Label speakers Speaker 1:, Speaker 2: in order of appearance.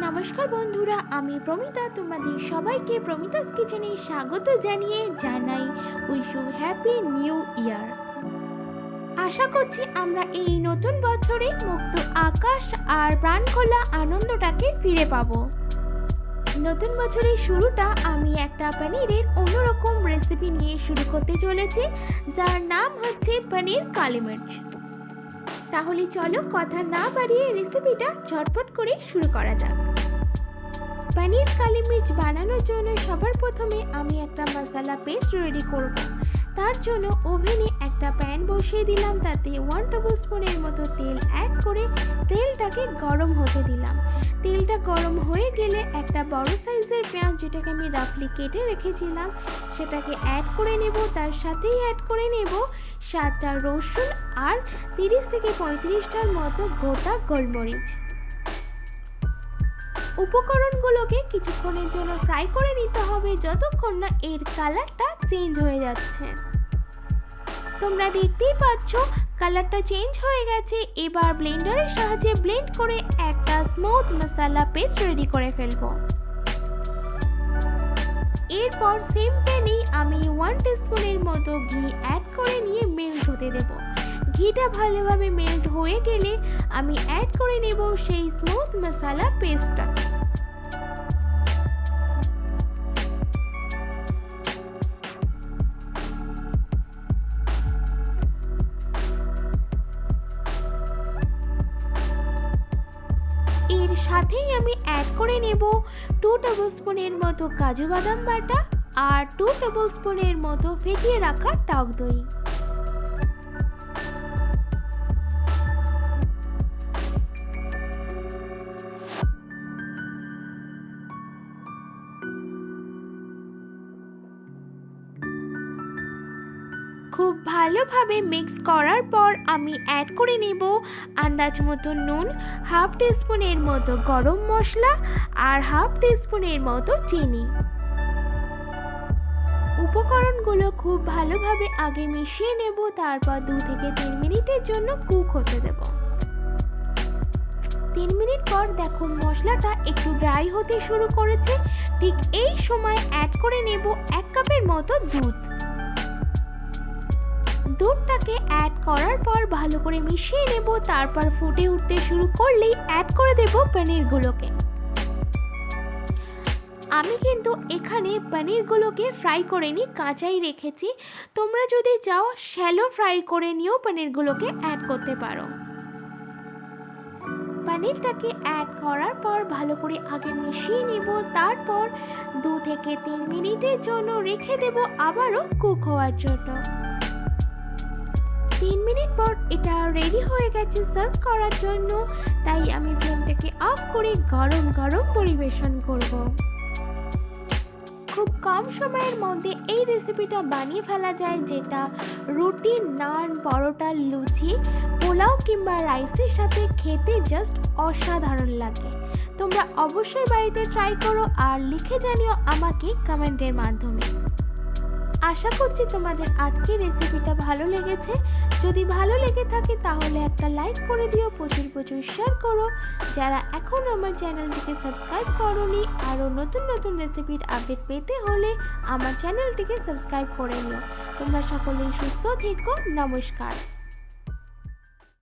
Speaker 1: নমস্কার বন্ধুরা, আমি প্রমিতা তোমাদের সবাইকে প্রমিতাস কিচেনে স্বাগত জানিয়ে জানাই wish you happy new year. আশা করছি আমরা এই নতুন বছরে মুক্ত আকাশ আর প্রাণখোলা আনন্দটাকে ফিরে পাবো। নতুন বছরের শুরুটা আমি একটা পনিরের অন্যরকম রেসিপি নিয়ে শুরু করতে চলেছি, যার নাম হচ্ছে পনির কালিমির্চ। তাহলে চলো কথা না বাড়িয়ে রেসিপিটা ঝটপট করে শুরু করা যাক। পনির কালিমির্চ বানানোর জন্য সবার প্রথমে আমি একটা মশলা পেস্ট রেডি করব। তার জন্য ওভেনে একটা প্যান বসিয়ে দিলাম, তাতে 1 টেবিলস্পুনের মতো তেল অ্যাড করে তেলটাকে গরম হতে দিলাম। তেলটা গরম হয়ে গেলে একটা বড় সাইজের পেঁয়াজ, যেটাকে আমি রাফলি কেটে রেখেছিলাম, সেটাকে অ্যাড করে নেব। তার সাথেই অ্যাড করে নেব 7টা রসুন আর 30 থেকে 35টার মতো গোটা গোলমরিচ। উপকরণগুলোকে কিছুক্ষণের জন্য ফ্রাই করে নিতে হবে, যতক্ষণ না এর কালারটা চেঞ্জ হয়ে যাচ্ছে। তোমরা দেখতেই পাচ্ছ কালারটা চেঞ্জ হয়ে গেছে। এবার ব্লেন্ডারের সাহায্যে ব্লেন্ড করে একটা স্মুথ মশলা পেস্ট রেডি করে ফেলবো। এরপর সেম প্যানেই আমি 1 টিস্পুনের মতো ঘি অ্যাড করে নিয়ে মেল্ট হতে দেব। ঘিটা ভালোভাবে মেল্ট হয়ে গেলে আমি অ্যাড করে নেব সেই স্মুথ মশলা পেস্টটা। এর সাথেই আমি অ্যাড করে নেব 2 টেবিলস্পুনের মতো কাজু বাদাম বাটা আর 2 টেবিলস্পুনের মতো ফেটিয়ে রাখা টক দই। খুব ভালোভাবে মিক্স করার পর আমি অ্যাড করে নেব আন্দাজ মতো নুন, 1/2 টিস্পুনের মতো গরম মশলা আর 1/2 টিস্পুনের মতো চিনি। উপকরণগুলো খুব ভালোভাবে আগে মিশিয়ে নেব, তারপর 2 থেকে 3 মিনিটের জন্য কুক হতে দেব। 3 মিনিট পর দেখো মশলাটা একটু ড্রাই হতে শুরু করেছে। ঠিক এই সময় অ্যাড করে নেব 1 কাপের মতো দুধ। দুধটাকে অ্যাড করার পর ভালো করে মিশিয়ে নেব। তারপর ফুটে উঠতে শুরু করলেই অ্যাড করে দেব পনিরগুলোকে। আমি কিন্তু এখানে পনিরগুলোকে ফ্রাই করে নিয়ে কাঁচাই রেখেছি। তোমরা যদি চাও শ্যালো ফ্রাই করে নিয়েও পনিরগুলোকে অ্যাড করতে পারো। পনিরটাকে অ্যাড করার পর ভালো করে আগে মিশিয়ে নেব, তারপর 2 থেকে 3 মিনিটের জন্য রেখে দেব আবারও কুক হওয়ার জন্য। 3 মিনিট পর এটা রেডি হয়ে গেছে সার্ভ করার জন্য, তাই আমি ফ্লেমটাকে অফ করে গরম গরম পরিবেশন করব। খুব কম সময়ের মধ্যে এই রেসিপিটা বানিয়ে ফেলা যায়, যেটা রুটি, নান, পরোটা, লুচি, পোলাও কিংবা রাইসের সাথে খেতে জাস্ট অসাধারণ লাগে। তোমরা অবশ্যই বাড়িতে ট্রাই করো আর লিখে জানিও আমাকে কমেন্টের মাধ্যমে। আশা করছি তোমাদের আজকের রেসিপিটা ভালো লেগেছে। যদি ভালো লেগে থাকে তাহলে একটা লাইক করে দিও, প্রচুর প্রচুর শেয়ার করো। যারা এখনও আমার চ্যানেলটিকে সাবস্ক্রাইব করোনি, আরও নতুন নতুন রেসিপির আপডেট পেতে হলে আমার চ্যানেলটিকে সাবস্ক্রাইব করে নিও। তোমরা সকলেই সুস্থ থেকো। নমস্কার।